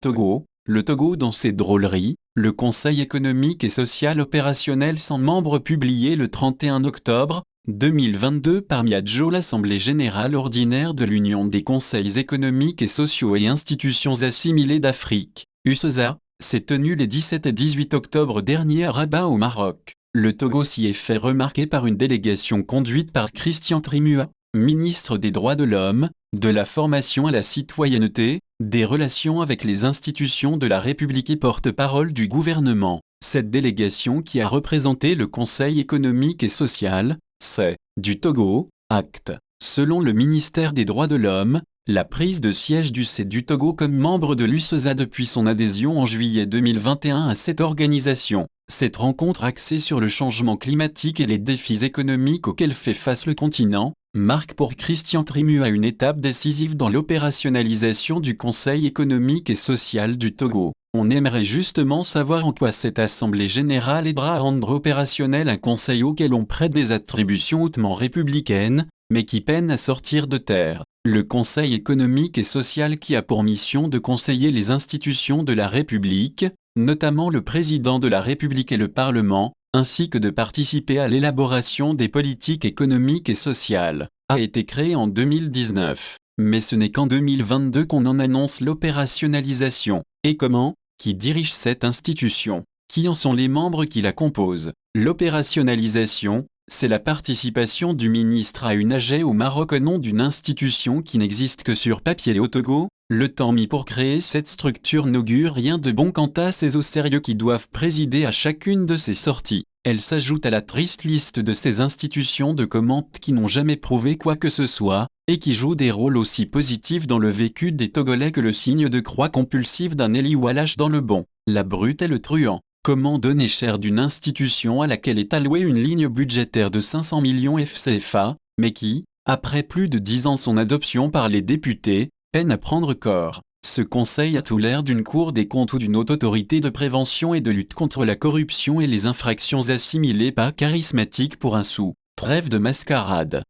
Togo, le Togo dans ses drôleries, le Conseil économique et social opérationnel sans membres publié le 31 octobre 2022 par Miadjo. L'Assemblée générale ordinaire de l'Union des conseils économiques et sociaux et institutions assimilées d'Afrique, UCESA, s'est tenue les 17 et 18 octobre dernier à Rabat au Maroc. Le Togo s'y est fait remarquer par une délégation conduite par Christian Trimua, ministre des Droits de l'Homme, de la formation à la citoyenneté, des relations avec les institutions de la République et porte-parole du gouvernement. Cette délégation qui a représenté le Conseil économique et social, c'est, du Togo, acte. Selon le ministère des Droits de l'Homme, la prise de siège du C du Togo comme membre de l'UCESA depuis son adhésion en juillet 2021 à cette organisation. Cette rencontre axée sur le changement climatique et les défis économiques auxquels fait face le continent, marque pour Christian Trimua une étape décisive dans l'opérationnalisation du Conseil économique et social du Togo. On aimerait justement savoir en quoi cette Assemblée générale aidera à rendre opérationnel un conseil auquel on prête des attributions hautement républicaines, mais qui peine à sortir de terre. Le Conseil économique et social qui a pour mission de conseiller les institutions de la République, notamment le président de la République et le Parlement, ainsi que de participer à l'élaboration des politiques économiques et sociales, a été créé en 2019. Mais ce n'est qu'en 2022 qu'on en annonce l'opérationnalisation. Et comment? Qui dirige cette institution? Qui en sont les membres qui la composent? L'opérationnalisation, c'est la participation du ministre à une AG au Maroc au nom d'une institution qui n'existe que sur papier et au Togo. Le temps mis pour créer cette structure n'augure rien de bon quant à ces au sérieux qui doivent présider à chacune de ces sorties. Elle s'ajoute à la triste liste de ces institutions de commandes qui n'ont jamais prouvé quoi que ce soit, et qui jouent des rôles aussi positifs dans le vécu des Togolais que le signe de croix compulsive d'un Eli Wallace dans le bon, la brute et le truand. Comment donner cher d'une institution à laquelle est allouée une ligne budgétaire de 500 millions FCFA, mais qui, après plus de 10 ans son adoption par les députés, peine à prendre corps? Ce conseil a tout l'air d'une cour des comptes ou d'une haute autorité de prévention et de lutte contre la corruption et les infractions assimilées pas charismatique pour un sou. Trêve de mascarade.